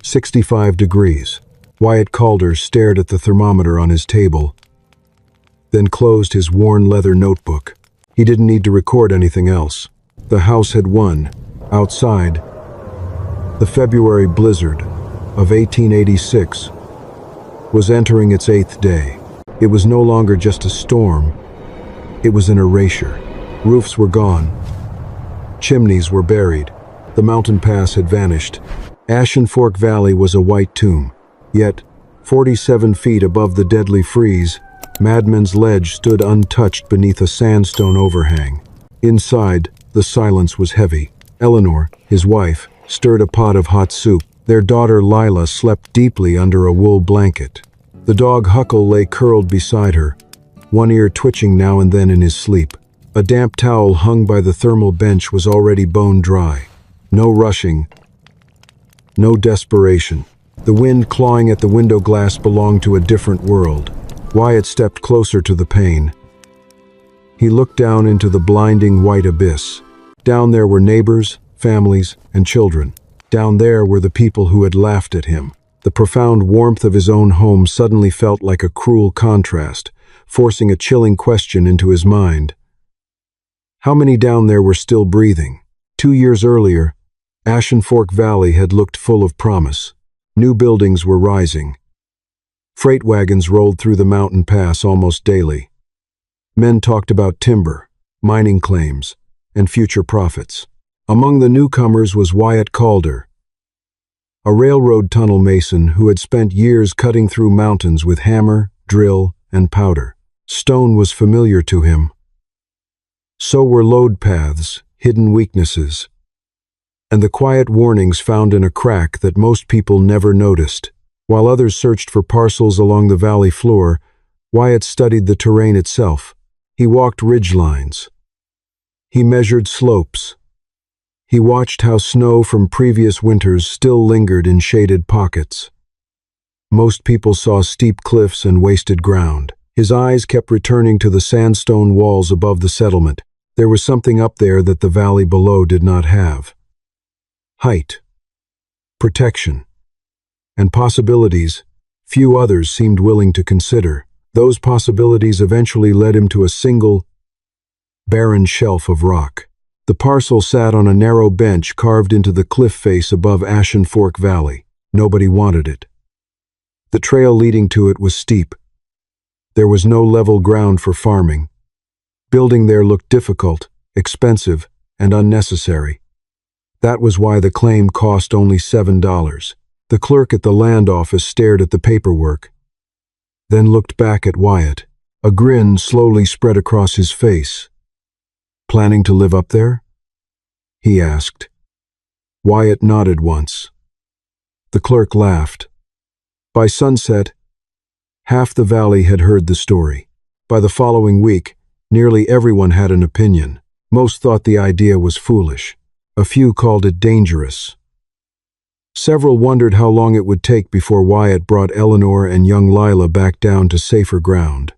65 degrees. Wyatt Calder stared at the thermometer on his table, then closed his worn leather notebook. He didn't need to record anything else. The house had won. Outside, the February blizzard of 1886 was entering its 8th day. It was no longer just a storm. It was an erasure. Roofs were gone. Chimneys were buried. The mountain pass had vanished. Ashen Fork Valley was a white tomb. Yet, 47 feet above the deadly freeze, Madman's Ledge stood untouched beneath a sandstone overhang. Inside, the silence was heavy. Eleanor, his wife, stirred a pot of hot soup. Their daughter Lila slept deeply under a wool blanket. The dog Huckle lay curled beside her, one ear twitching now and then in his sleep. A damp towel hung by the thermal bench was already bone dry. No rushing, no desperation. The wind clawing at the window glass belonged to a different world. Wyatt stepped closer to the pane. He looked down into the blinding white abyss. Down there were neighbors, families, and children. Down there were the people who had laughed at him. The profound warmth of his own home suddenly felt like a cruel contrast, forcing a chilling question into his mind. How many down there were still breathing? 2 years earlier, Ashen Fork Valley had looked full of promise. New buildings were rising. Freight wagons rolled through the mountain pass almost daily. Men talked about timber, mining claims, and future profits. Among the newcomers was Wyatt Calder, a railroad tunnel mason who had spent years cutting through mountains with hammer, drill, and powder. Stone was familiar to him. So were lode paths, hidden weaknesses, and the quiet warnings found in a crack that most people never noticed. While others searched for parcels along the valley floor, Wyatt studied the terrain itself. He walked ridgelines. He measured slopes. He watched how snow from previous winters still lingered in shaded pockets. Most people saw steep cliffs and wasted ground. His eyes kept returning to the sandstone walls above the settlement. There was something up there that the valley below did not have. Height, protection, and possibilities few others seemed willing to consider. Those possibilities eventually led him to a single, barren shelf of rock. The parcel sat on a narrow bench carved into the cliff face above Ashen Fork Valley. Nobody wanted it. The trail leading to it was steep. There was no level ground for farming. Building there looked difficult, expensive, and unnecessary. That was why the claim cost only $7. The clerk at the land office stared at the paperwork, then looked back at Wyatt. A grin slowly spread across his face. "Planning to live up there?" he asked. Wyatt nodded once. The clerk laughed. By sunset, half the valley had heard the story. By the following week, nearly everyone had an opinion. Most thought the idea was foolish. A few called it dangerous. Several wondered how long it would take before Wyatt brought Eleanor and young Lila back down to safer ground.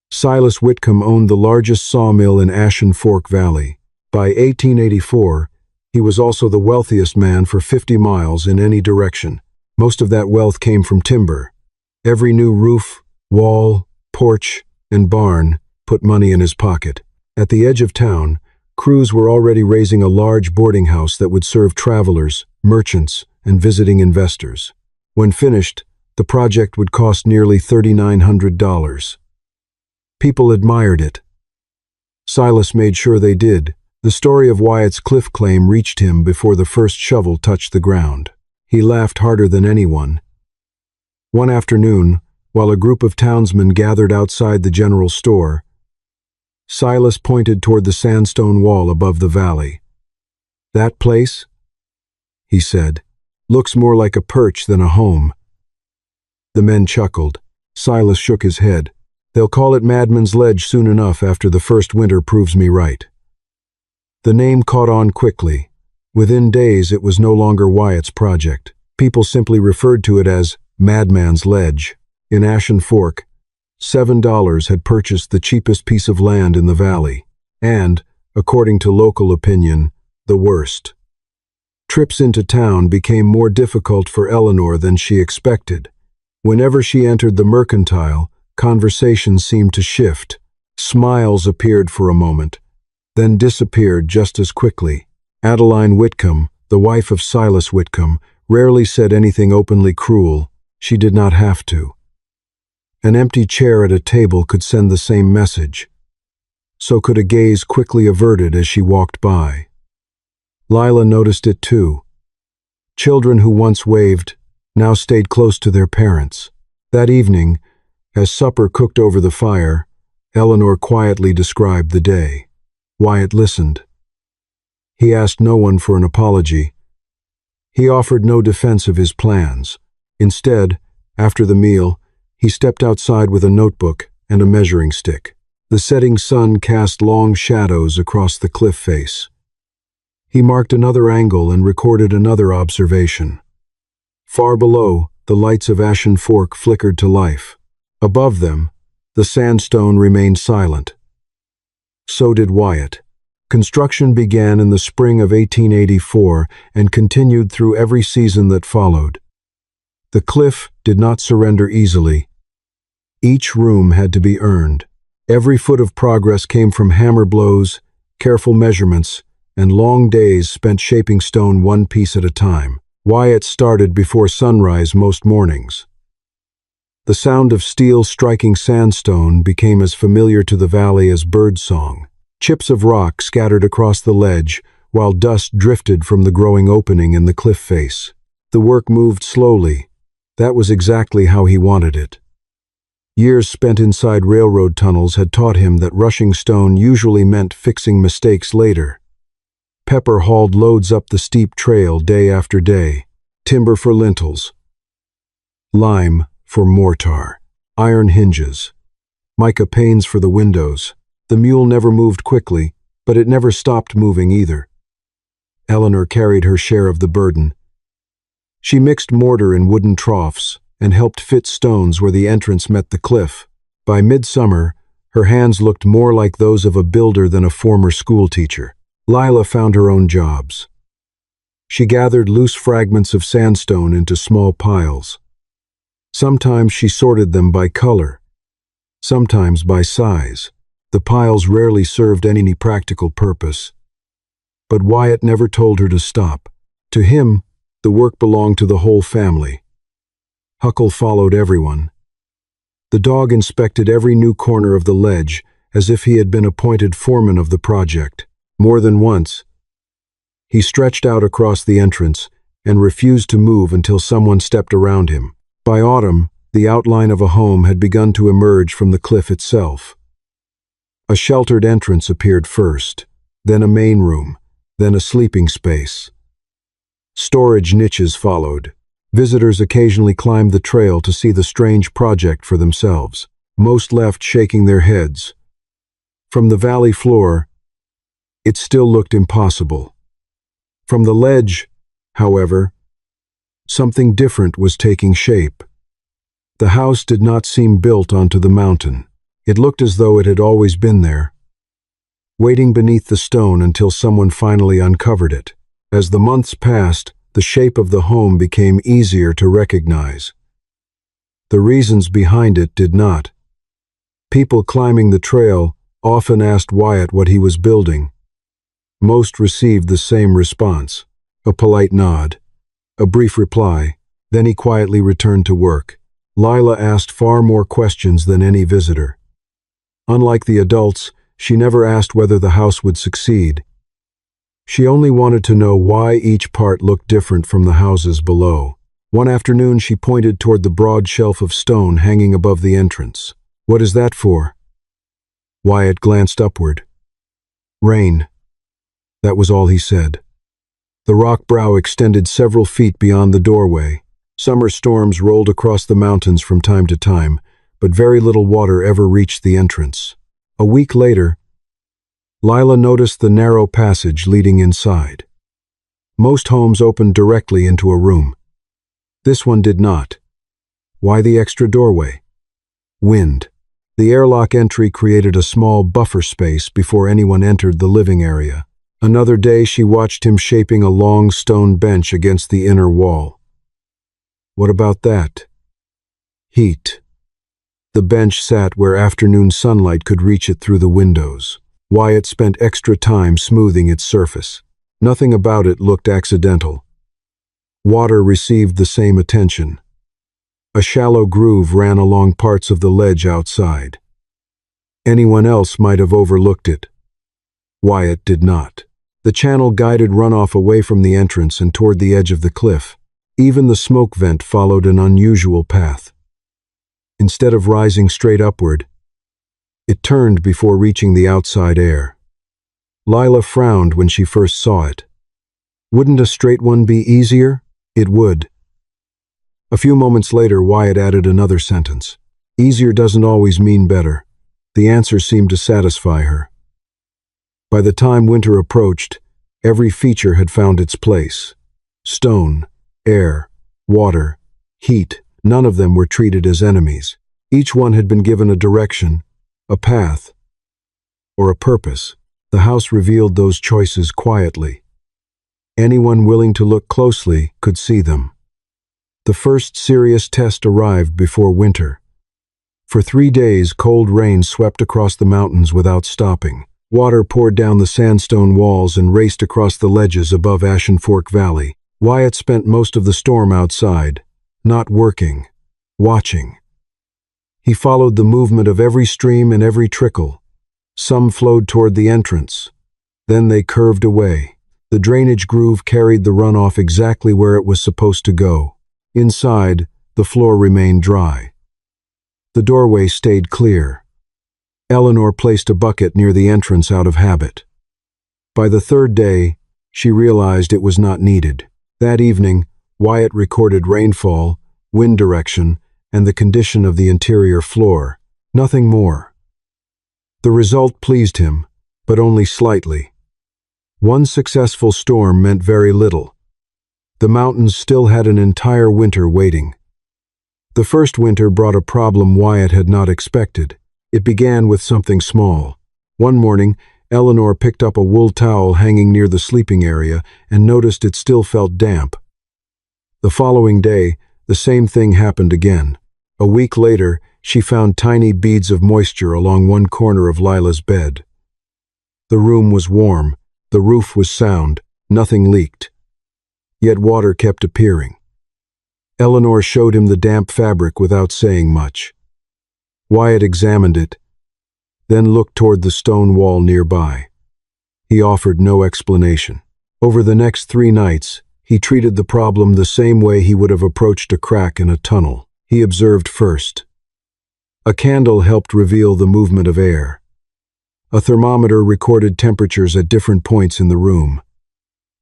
Silas Whitcomb owned the largest sawmill in Ashen Fork Valley. By 1884, he was also the wealthiest man for 50 miles in any direction. Most of that wealth came from timber. Every new roof, wall, porch, and barn put money in his pocket. At the edge of town, crews were already raising a large boarding house that would serve travelers, merchants, and visiting investors. When finished, the project would cost nearly $3,900. People admired it. Silas made sure they did. The story of Wyatt's cliff claim reached him before the first shovel touched the ground. He laughed harder than anyone. One afternoon, while a group of townsmen gathered outside the general store, Silas pointed toward the sandstone wall above the valley. "That place," he said, "looks more like a perch than a home." The men chuckled. Silas shook his head. "They'll call it Madman's Ledge soon enough after the first winter proves me right." The name caught on quickly. Within days, it was no longer Wyatt's project. People simply referred to it as Madman's Ledge. In Ashen Fork, $7 had purchased the cheapest piece of land in the valley, and, according to local opinion, the worst. Trips into town became more difficult for Eleanor than she expected. Whenever she entered the mercantile, conversation seemed to shift. Smiles appeared for a moment, then disappeared just as quickly. Adeline Whitcomb, the wife of Silas Whitcomb, rarely said anything openly cruel. She did not have to. An empty chair at a table could send the same message. So could a gaze quickly averted as she walked by. Lila noticed it too. Children who once waved now stayed close to their parents. That evening, as supper cooked over the fire, Eleanor quietly described the day. Wyatt listened. He asked no one for an apology. He offered no defense of his plans. Instead, after the meal, he stepped outside with a notebook and a measuring stick. The setting sun cast long shadows across the cliff face. He marked another angle and recorded another observation. Far below, the lights of Ashen Fork flickered to life. Above them, the sandstone remained silent. So did Wyatt. Construction began in the spring of 1884 and continued through every season that followed. The cliff did not surrender easily. Each room had to be earned. Every foot of progress came from hammer blows, careful measurements, and long days spent shaping stone one piece at a time. Wyatt started before sunrise most mornings. The sound of steel striking sandstone became as familiar to the valley as birdsong. Chips of rock scattered across the ledge, while dust drifted from the growing opening in the cliff face. The work moved slowly. That was exactly how he wanted it. Years spent inside railroad tunnels had taught him that rushing stone usually meant fixing mistakes later. Pepper hauled loads up the steep trail day after day. Timber for lintels, lime for mortar, iron hinges, mica panes for the windows. The mule never moved quickly, but it never stopped moving either. Eleanor carried her share of the burden. She mixed mortar in wooden troughs and helped fit stones where the entrance met the cliff. By midsummer, her hands looked more like those of a builder than a former schoolteacher. Lila found her own jobs. She gathered loose fragments of sandstone into small piles. Sometimes she sorted them by color, sometimes by size. The piles rarely served any practical purpose. But Wyatt never told her to stop. To him, the work belonged to the whole family. Huckle followed everyone. The dog inspected every new corner of the ledge as if he had been appointed foreman of the project. More than once, he stretched out across the entrance and refused to move until someone stepped around him. By autumn, the outline of a home had begun to emerge from the cliff itself. A sheltered entrance appeared first, then a main room, then a sleeping space. Storage niches followed. Visitors occasionally climbed the trail to see the strange project for themselves. Most left shaking their heads. From the valley floor, it still looked impossible. From the ledge, however, something different was taking shape. The house did not seem built onto the mountain. It looked as though it had always been there, waiting beneath the stone until someone finally uncovered it. As the months passed, the shape of the home became easier to recognize. The reasons behind it did not. People climbing the trail often asked Wyatt what he was building. Most received the same response, a polite nod, a brief reply, then he quietly returned to work. Lila asked far more questions than any visitor. Unlike the adults, she never asked whether the house would succeed. She only wanted to know why each part looked different from the houses below. One afternoon she pointed toward the broad shelf of stone hanging above the entrance. "What is that for?" Wyatt glanced upward. "Rain." That was all he said. The rock brow extended several feet beyond the doorway. Summer storms rolled across the mountains from time to time, but very little water ever reached the entrance. A week later, Lila noticed the narrow passage leading inside. Most homes opened directly into a room. This one did not. Why the extra doorway? Wind. The airlock entry created a small buffer space before anyone entered the living area. Another day she watched him shaping a long stone bench against the inner wall. What about that? Heat. The bench sat where afternoon sunlight could reach it through the windows. Wyatt spent extra time smoothing its surface. Nothing about it looked accidental. Water received the same attention. A shallow groove ran along parts of the ledge outside. Anyone else might have overlooked it. Wyatt did not. The channel guided runoff away from the entrance and toward the edge of the cliff. Even the smoke vent followed an unusual path. Instead of rising straight upward, it turned before reaching the outside air. Lila frowned when she first saw it. Wouldn't a straight one be easier? It would. A few moments later, Wyatt added another sentence. Easier doesn't always mean better. The answer seemed to satisfy her. By the time winter approached, every feature had found its place. Stone, air, water, heat, none of them were treated as enemies. Each one had been given a direction, a path, or a purpose. The house revealed those choices quietly. Anyone willing to look closely could see them. The first serious test arrived before winter. For 3 days, cold rain swept across the mountains without stopping. Water poured down the sandstone walls and raced across the ledges above Ashen Fork Valley. Wyatt spent most of the storm outside, not working, watching. He followed the movement of every stream and every trickle. Some flowed toward the entrance. Then they curved away. The drainage groove carried the runoff exactly where it was supposed to go. Inside, the floor remained dry. The doorway stayed clear. Eleanor placed a bucket near the entrance out of habit. By the 3rd day, she realized it was not needed. That evening, Wyatt recorded rainfall, wind direction, and the condition of the interior floor. Nothing more. The result pleased him, but only slightly. One successful storm meant very little. The mountains still had an entire winter waiting. The first winter brought a problem Wyatt had not expected. It began with something small. One morning, Eleanor picked up a wool towel hanging near the sleeping area and noticed it still felt damp. The following day, the same thing happened again. A week later, she found tiny beads of moisture along one corner of Lila's bed. The room was warm, the roof was sound, nothing leaked. Yet water kept appearing. Eleanor showed him the damp fabric without saying much. Wyatt examined it, then looked toward the stone wall nearby. He offered no explanation. Over the next 3 nights, he treated the problem the same way he would have approached a crack in a tunnel. He observed first. A candle helped reveal the movement of air. A thermometer recorded temperatures at different points in the room.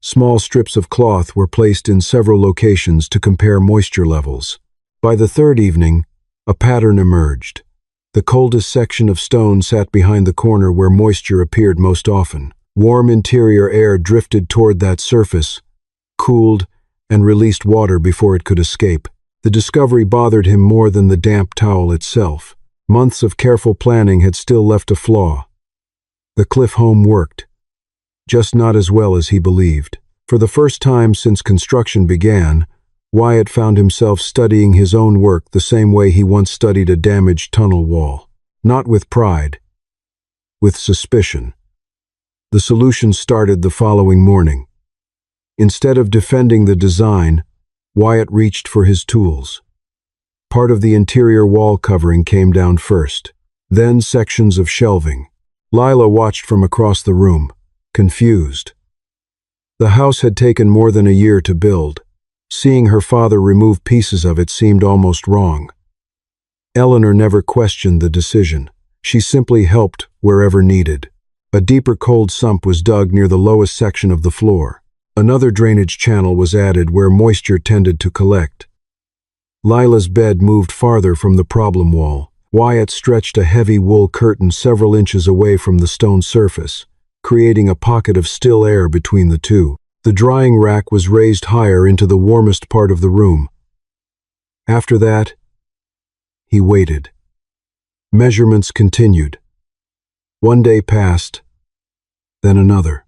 Small strips of cloth were placed in several locations to compare moisture levels. By the 3rd evening, a pattern emerged. The coldest section of stone sat behind the corner where moisture appeared most often. Warm interior air drifted toward that surface, cooled, and released water before it could escape. The discovery bothered him more than the damp towel itself. Months of careful planning had still left a flaw. The cliff home worked, just not as well as he believed. For the first time since construction began, Wyatt found himself studying his own work the same way he once studied a damaged tunnel wall. Not with pride, with suspicion. The solution started the following morning. Instead of defending the design, Wyatt reached for his tools. Part of the interior wall covering came down first, then sections of shelving. Lila watched from across the room, confused. The house had taken more than a year to build. Seeing her father remove pieces of it seemed almost wrong. Eleanor never questioned the decision. She simply helped wherever needed. A deeper cold sump was dug near the lowest section of the floor. Another drainage channel was added where moisture tended to collect. Lila's bed moved farther from the problem wall. Wyatt stretched a heavy wool curtain several inches away from the stone surface, creating a pocket of still air between the two. The drying rack was raised higher into the warmest part of the room. After that, he waited. Measurements continued. One day passed, then another.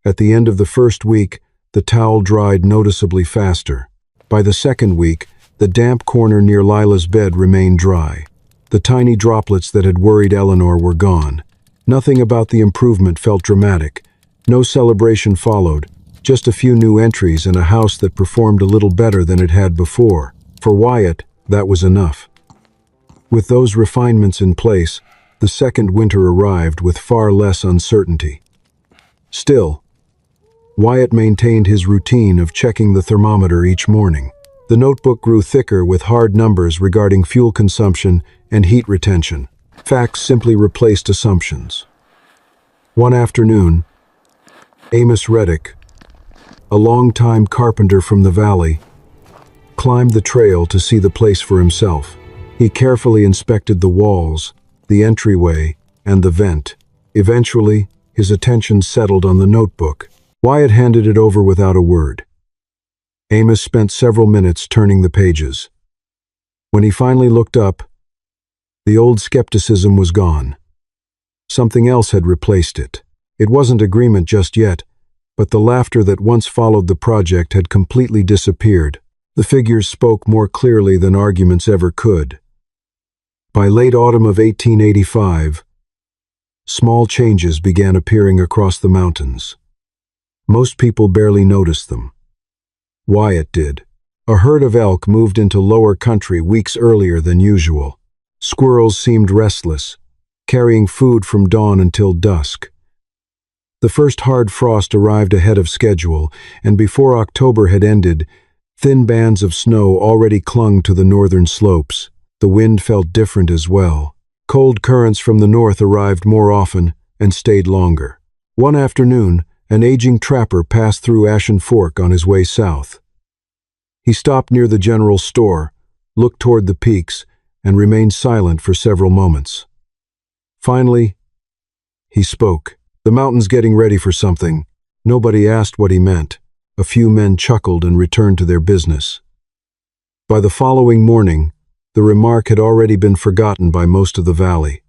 At the end of the first week, the towel dried noticeably faster. By the second week, the damp corner near Lila's bed remained dry. The tiny droplets that had worried Eleanor were gone. Nothing about the improvement felt dramatic. No celebration followed, just a few new entries and a house that performed a little better than it had before. For Wyatt, that was enough. With those refinements in place, the second winter arrived with far less uncertainty. Still, Wyatt maintained his routine of checking the thermometer each morning. The notebook grew thicker with hard numbers regarding fuel consumption and heat retention. Facts simply replaced assumptions. One afternoon, Amos Reddick, a longtime carpenter from the valley, climbed the trail to see the place for himself. He carefully inspected the walls, the entryway, and the vent. Eventually, his attention settled on the notebook. Wyatt handed it over without a word. Amos spent several minutes turning the pages. When he finally looked up, the old skepticism was gone. Something else had replaced it. It wasn't agreement just yet, but the laughter that once followed the project had completely disappeared. The figures spoke more clearly than arguments ever could. By late autumn of 1885, small changes began appearing across the mountains. Most people barely noticed them. Wyatt did. A herd of elk moved into lower country weeks earlier than usual. Squirrels seemed restless, carrying food from dawn until dusk. The first hard frost arrived ahead of schedule, and before October had ended, thin bands of snow already clung to the northern slopes. The wind felt different as well. Cold currents from the north arrived more often and stayed longer. One afternoon, an aging trapper passed through Ashen Fork on his way south. He stopped near the general store, looked toward the peaks, and remained silent for several moments. Finally, he spoke. "The mountain's getting ready for something." Nobody asked what he meant. A few men chuckled and returned to their business. By the following morning, the remark had already been forgotten by most of the valley.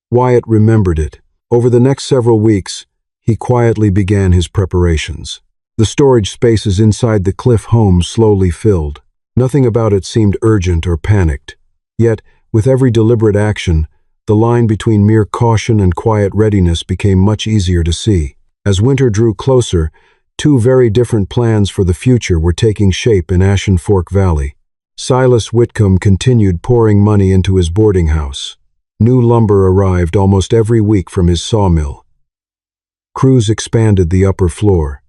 Wyatt remembered it. Over the next several weeks, he quietly began his preparations. The storage spaces inside the cliff home slowly filled. Nothing about it seemed urgent or panicked. Yet, with every deliberate action, the line between mere caution and quiet readiness became much easier to see. As winter drew closer, two very different plans for the future were taking shape in Ashen Fork Valley. Silas Whitcomb continued pouring money into his boarding house. New lumber arrived almost every week from his sawmill. Crews expanded the upper floor.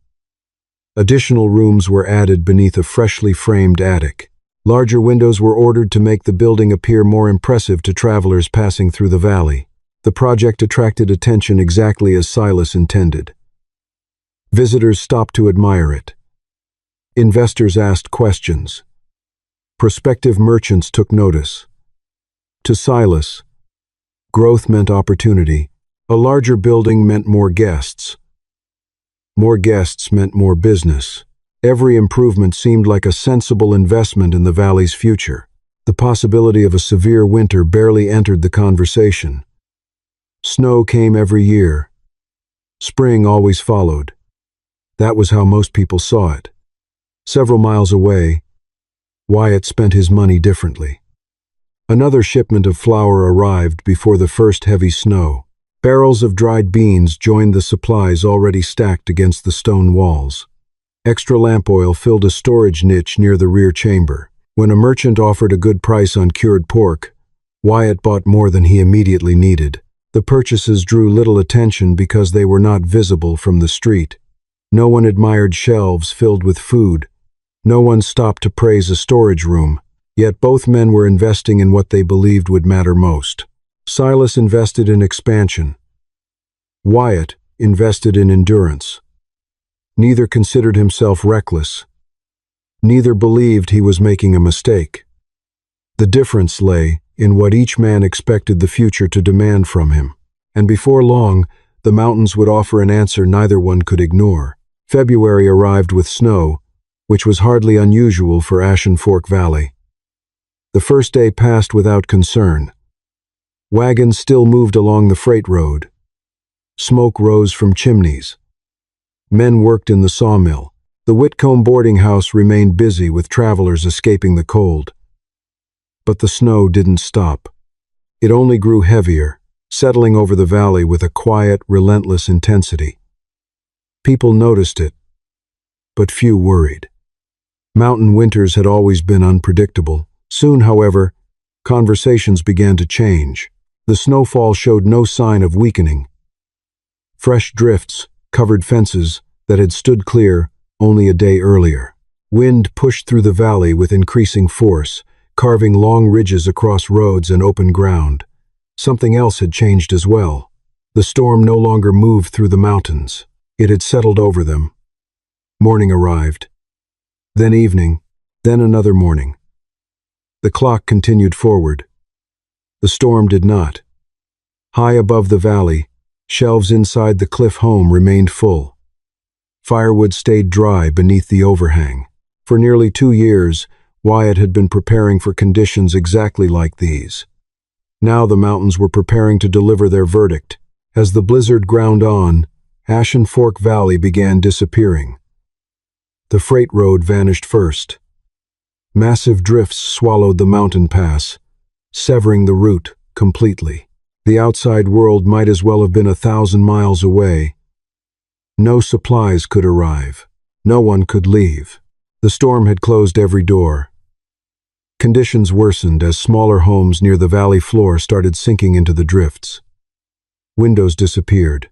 Additional rooms were added beneath a freshly framed attic. Larger windows were ordered to make the building appear more impressive to travelers passing through the valley. The project attracted attention exactly as Silas intended. Visitors stopped to admire it. Investors asked questions. Prospective merchants took notice. To Silas, growth meant opportunity. A larger building meant more guests. More guests meant more business. Every improvement seemed like a sensible investment in the valley's future. The possibility of a severe winter barely entered the conversation. Snow came every year. Spring always followed. That was how most people saw it. Several miles away, Wyatt spent his money differently. Another shipment of flour arrived before the first heavy snow. Barrels of dried beans joined the supplies already stacked against the stone walls. Extra lamp oil filled a storage niche near the rear chamber. When a merchant offered a good price on cured pork, Wyatt bought more than he immediately needed. The purchases drew little attention because they were not visible from the street. No one admired shelves filled with food. No one stopped to praise a storage room. Yet both men were investing in what they believed would matter most. Silas invested in expansion. Wyatt invested in endurance. Neither considered himself reckless. Neither believed he was making a mistake. The difference lay in what each man expected the future to demand from him. And before long, the mountains would offer an answer neither one could ignore. February arrived with snow, which was hardly unusual for Ashen Fork Valley. The first day passed without concern. Wagons still moved along the freight road. Smoke rose from chimneys. Men worked in the sawmill. The Whitcomb boarding house remained busy with travelers escaping the cold. But the snow didn't stop. It only grew heavier, settling over the valley with a quiet, relentless intensity. People noticed it, but few worried. Mountain winters had always been unpredictable. Soon, however, conversations began to change. The snowfall showed no sign of weakening. Fresh drifts covered fences that had stood clear only a day earlier. Wind pushed through the valley with increasing force, carving long ridges across roads and open ground. Something else had changed as well. The storm no longer moved through the mountains. It had settled over them. Morning arrived. Then evening, then another morning. The clock continued forward. The storm did not. High above the valley, shelves inside the cliff home remained full. Firewood stayed dry beneath the overhang. For nearly 2 years, Wyatt had been preparing for conditions exactly like these. Now the mountains were preparing to deliver their verdict. As the blizzard ground on, Ashen Fork Valley began disappearing. The freight road vanished first. Massive drifts swallowed the mountain pass, severing the route completely. The outside world might as well have been 1,000 miles away. No supplies could arrive. No one could leave. The storm had closed every door. Conditions worsened as smaller homes near the valley floor started sinking into the drifts. Windows disappeared.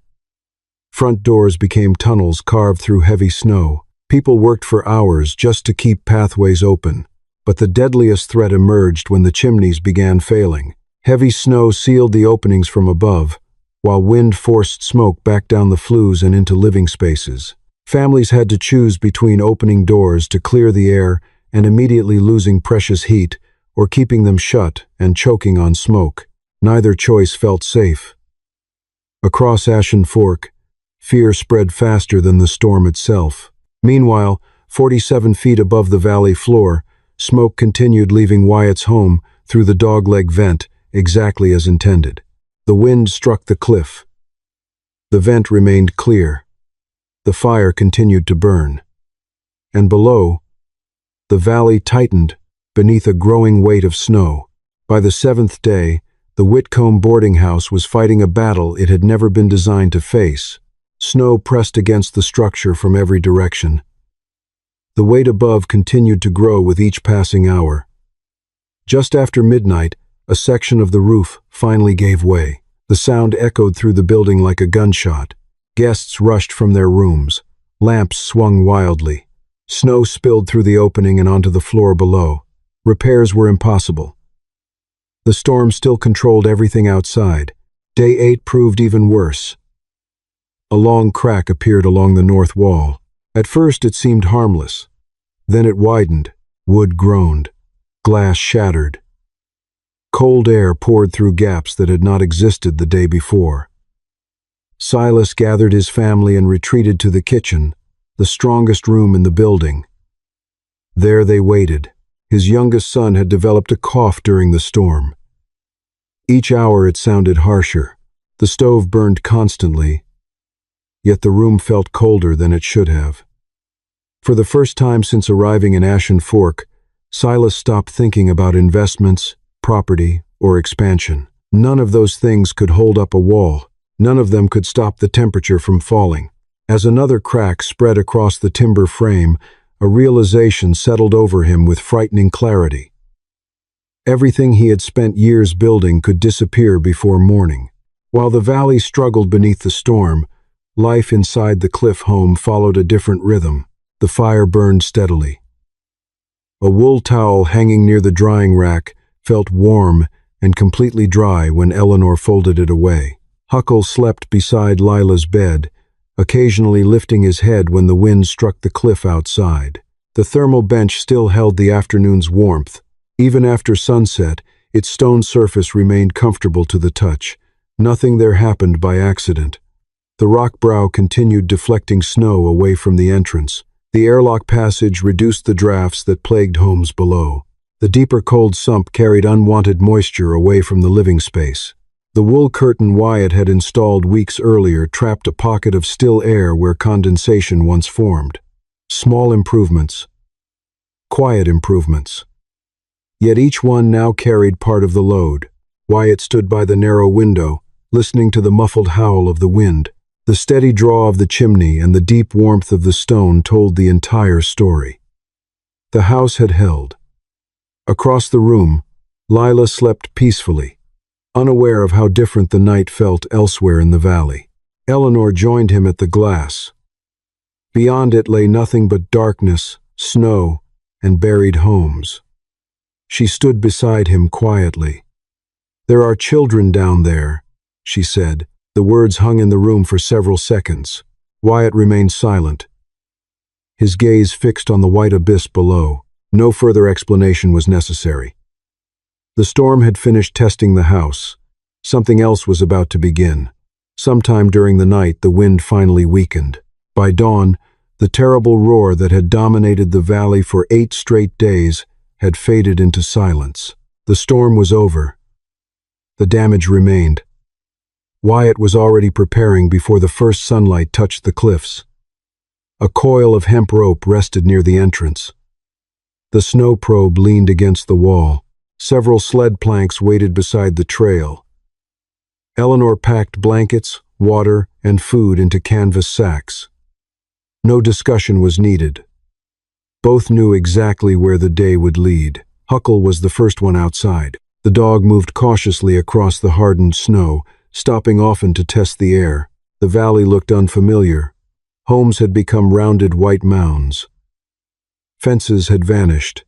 Front doors became tunnels carved through heavy snow. People worked for hours just to keep pathways open. But the deadliest threat emerged when the chimneys began failing. Heavy snow sealed the openings from above, while wind forced smoke back down the flues and into living spaces. Families had to choose between opening doors to clear the air and immediately losing precious heat, or keeping them shut and choking on smoke. Neither choice felt safe. Across Ashen Fork, fear spread faster than the storm itself. Meanwhile, 47 feet above the valley floor, smoke continued leaving Wyatt's home through the dogleg vent exactly as intended. The wind struck the cliff. The vent remained clear. The fire continued to burn. And below, the valley tightened beneath a growing weight of snow. By the 7th day, the Whitcomb boarding house was fighting a battle it had never been designed to face. Snow pressed against the structure from every direction. The weight above continued to grow with each passing hour. Just after midnight, a section of the roof finally gave way. The sound echoed through the building like a gunshot. Guests rushed from their rooms. Lamps swung wildly. Snow spilled through the opening and onto the floor below. Repairs were impossible. The storm still controlled everything outside. Day 8 proved even worse. A long crack appeared along the north wall. At first it seemed harmless. Then it widened. Wood groaned. Glass shattered. Cold air poured through gaps that had not existed the day before. Silas gathered his family and retreated to the kitchen, the strongest room in the building. There they waited. His youngest son had developed a cough during the storm. Each hour it sounded harsher. The stove burned constantly, yet the room felt colder than it should have. For the first time since arriving in Ashen Fork, Silas stopped thinking about investments, property, or expansion. None of those things could hold up a wall. None of them could stop the temperature from falling. As another crack spread across the timber frame, a realization settled over him with frightening clarity. Everything he had spent years building could disappear before morning. While the valley struggled beneath the storm, life inside the cliff home followed a different rhythm. The fire burned steadily. A wool towel hanging near the drying rack felt warm and completely dry when Eleanor folded it away. Huckle slept beside Lila's bed, occasionally lifting his head when the wind struck the cliff outside. The thermal bench still held the afternoon's warmth. Even after sunset, its stone surface remained comfortable to the touch. Nothing there happened by accident. The rock brow continued deflecting snow away from the entrance. The airlock passage reduced the drafts that plagued homes below. The deeper cold sump carried unwanted moisture away from the living space. The wool curtain Wyatt had installed weeks earlier trapped a pocket of still air where condensation once formed. Small improvements. Quiet improvements. Yet each one now carried part of the load. Wyatt stood by the narrow window, listening to the muffled howl of the wind. The steady draw of the chimney and the deep warmth of the stone told the entire story. The house had held. Across the room, Lila slept peacefully, unaware of how different the night felt elsewhere in the valley. Eleanor joined him at the glass. Beyond it lay nothing but darkness, snow, and buried homes. She stood beside him quietly. "There are children down there," she said. The words hung in the room for several seconds. Wyatt remained silent, his gaze fixed on the white abyss below. No further explanation was necessary. The storm had finished testing the house. Something else was about to begin. Sometime during the night, the wind finally weakened. By dawn, the terrible roar that had dominated the valley for 8 straight days had faded into silence. The storm was over. The damage remained. Wyatt was already preparing before the first sunlight touched the cliffs. A coil of hemp rope rested near the entrance. The snow probe leaned against the wall. Several sled planks waited beside the trail. Eleanor packed blankets, water, and food into canvas sacks. No discussion was needed. Both knew exactly where the day would lead. Huckle was the first one outside. The dog moved cautiously across the hardened snow, stopping often to test the air. The valley looked unfamiliar. Homes had become rounded white mounds. Fences had vanished.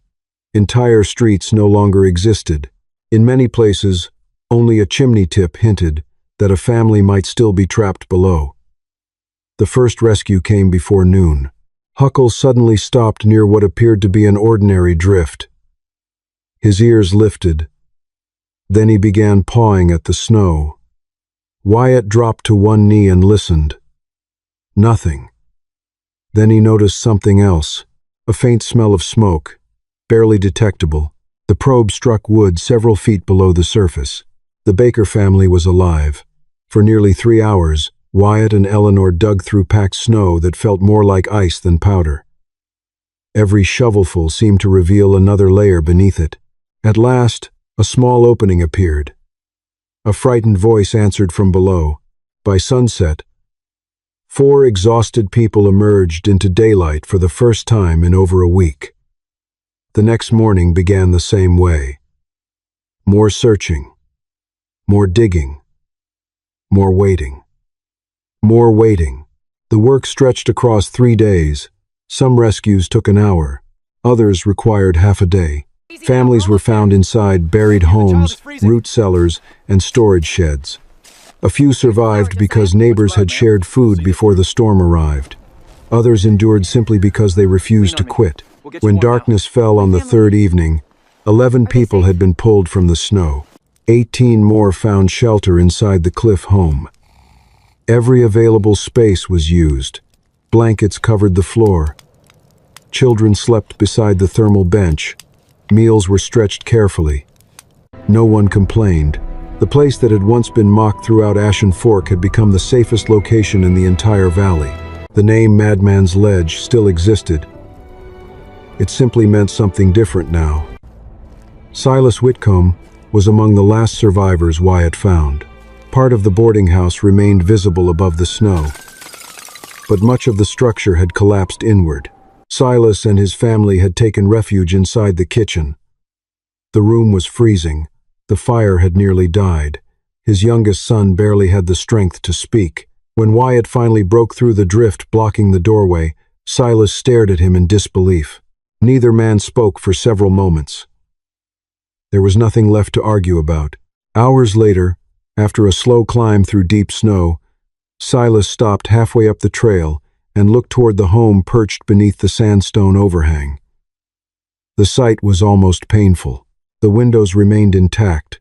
Entire streets no longer existed. In many places, only a chimney tip hinted that a family might still be trapped below. The first rescue came before noon. Huckle suddenly stopped near what appeared to be an ordinary drift. His ears lifted. Then he began pawing at the snow. Wyatt dropped to one knee and listened. Nothing. Then he noticed something else, a faint smell of smoke, barely detectable. The probe struck wood several feet below the surface. The Baker family was alive. For nearly 3 hours, Wyatt and Eleanor dug through packed snow that felt more like ice than powder. Every shovelful seemed to reveal another layer beneath it. At last, a small opening appeared. A frightened voice answered from below. By sunset, 4 exhausted people emerged into daylight for the first time in over a week. The next morning began the same way. More searching, more digging, more waiting. More waiting. The work stretched across 3 days. Some rescues took an hour. Others required half a day. Families were found inside buried homes, root cellars, and storage sheds. A few survived because neighbors had shared food before the storm arrived. Others endured simply because they refused to quit. When darkness fell on the 3rd evening, 11 people had been pulled from the snow. 18 more found shelter inside the cliff home. Every available space was used. Blankets covered the floor. Children slept beside the thermal bench. Meals were stretched carefully. No one complained. The place that had once been mocked throughout Ashen Fork had become the safest location in the entire valley. The name Madman's Ledge still existed. It simply meant something different now. Silas Whitcomb was among the last survivors Wyatt found. Part of the boarding house remained visible above the snow, but much of the structure had collapsed inward. Silas and his family had taken refuge inside the kitchen. The room was freezing. The fire had nearly died. His youngest son barely had the strength to speak. When Wyatt finally broke through the drift blocking the doorway, Silas stared at him in disbelief. Neither man spoke for several moments. There was nothing left to argue about. Hours later, after a slow climb through deep snow, Silas stopped halfway up the trail and looked toward the home perched beneath the sandstone overhang. The sight was almost painful. The windows remained intact.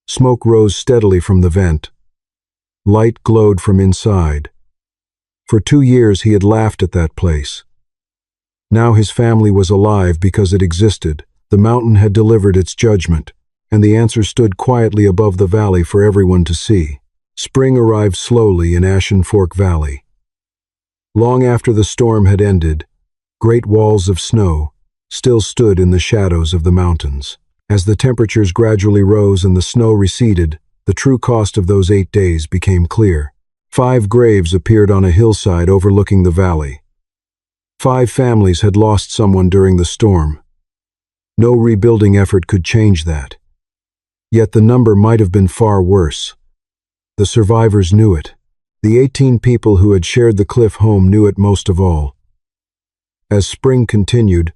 Smoke rose steadily from the vent. Light glowed from inside. For 2 years he had laughed at that place. Now his family was alive because it existed. The mountain had delivered its judgment. and the answer stood quietly above the valley for everyone to see. Spring arrived slowly in Ashen Fork Valley. Long after the storm had ended, great walls of snow still stood in the shadows of the mountains. As the temperatures gradually rose and the snow receded, the true cost of those 8 days became clear. 5 graves appeared on a hillside overlooking the valley. 5 families had lost someone during the storm. No rebuilding effort could change that. Yet the number might have been far worse. The survivors knew it. The 18 people who had shared the cliff home knew it most of all. As spring continued,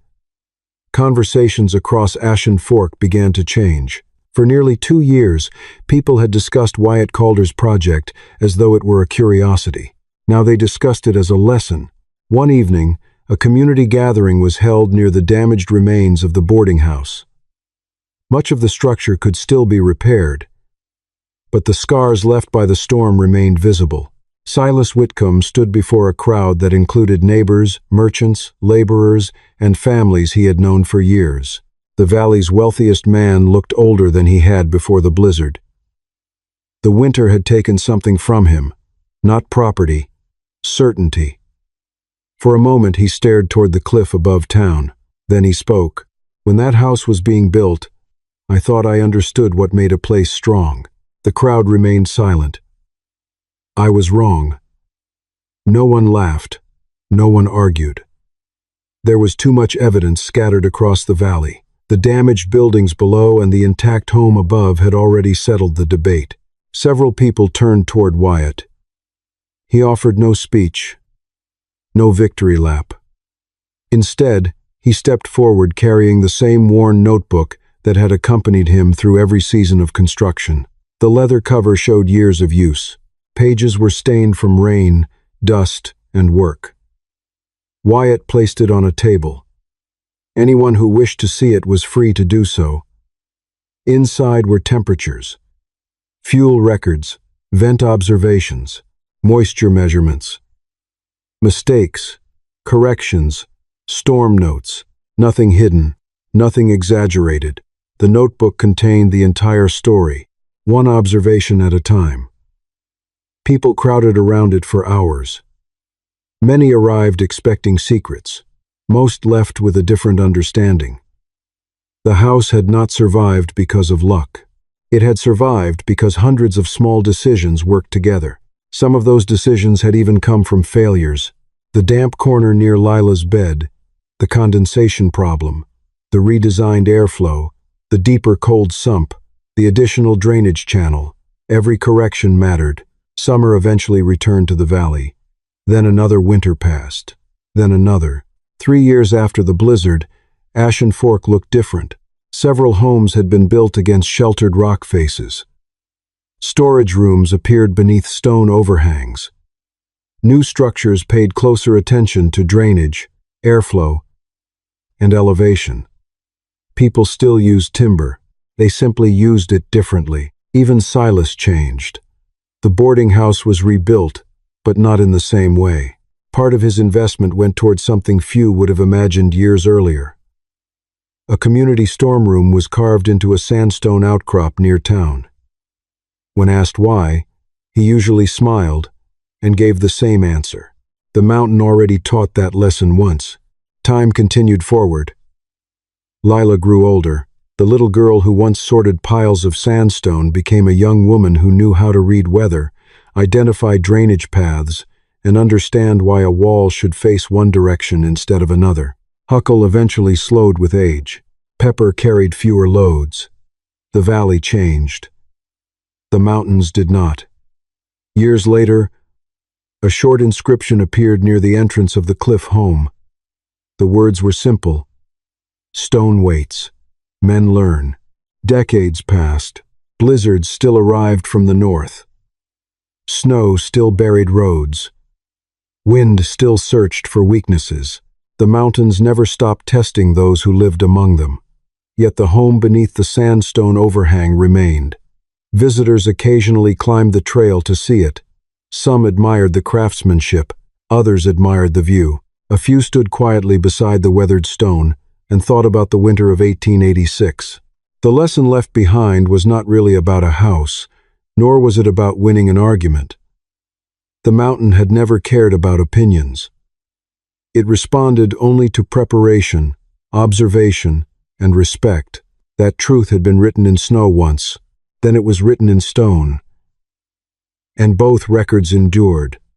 conversations across Ashen Fork began to change. For nearly 2 years, people had discussed Wyatt Calder's project as though it were a curiosity. Now they discussed it as a lesson. One evening, a community gathering was held near the damaged remains of the boarding house. Much of the structure could still be repaired, but the scars left by the storm remained visible. Silas Whitcomb stood before a crowd that included neighbors, merchants, laborers, and families he had known for years. The valley's wealthiest man looked older than he had before the blizzard. The winter had taken something from him, not property, certainty. For a moment he stared toward the cliff above town. Then he spoke. "When that house was being built, I thought I understood what made a place strong." The crowd remained silent. I was wrong. No one laughed. No one argued. There was too much evidence scattered across the valley. The damaged buildings below and the intact home above had already settled the debate. Several people turned toward Wyatt. He offered no speech, no victory lap. Instead, he stepped forward carrying the same worn notebook that had accompanied him through every season of construction. The leather cover showed years of use. Pages were stained from rain, dust, and work. Wyatt placed it on a table. Anyone who wished to see it was free to do so. Inside were temperatures, fuel records, vent observations, moisture measurements, mistakes, corrections, storm notes, nothing hidden, nothing exaggerated. The notebook contained the entire story, one observation at a time. People crowded around it for hours. Many arrived expecting secrets. Most left with a different understanding. The house had not survived because of luck. It had survived because hundreds of small decisions worked together. Some of those decisions had even come from failures. The damp corner near Lila's bed, the condensation problem, the redesigned airflow, the deeper cold sump, the additional drainage channel. Every correction mattered. Summer eventually returned to the valley. Then another winter passed. Then another. 3 years after the blizzard, Ashen Fork looked different. Several homes had been built against sheltered rock faces. Storage rooms appeared beneath stone overhangs. New structures paid closer attention to drainage, airflow, and elevation. People still used timber. They simply used it differently. Even Silas changed. The boarding house was rebuilt, but not in the same way. Part of his investment went toward something few would have imagined years earlier. A community storm room was carved into a sandstone outcrop near town. When asked why, he usually smiled and gave the same answer. The mountain already taught that lesson once. Time continued forward. Lila grew older. The little girl who once sorted piles of sandstone became a young woman who knew how to read weather, identify drainage paths, and understand why a wall should face one direction instead of another. Huckle eventually slowed with age. Pepper carried fewer loads. The valley changed. The mountains did not. Years later, a short inscription appeared near the entrance of the cliff home. The words were simple. Stone waits. Men learn. Decades passed. Blizzards still arrived from the north. Snow still buried roads. Wind still searched for weaknesses. The mountains never stopped testing those who lived among them. Yet the home beneath the sandstone overhang remained. Visitors occasionally climbed the trail to see it. Some admired the craftsmanship, others admired the view. A few stood quietly beside the weathered stone and thought about the winter of 1886. The lesson left behind was not really about a house, nor was it about winning an argument. The mountain had never cared about opinions. It responded only to preparation, observation, and respect. That truth had been written in snow once, then it was written in stone. And both records endured.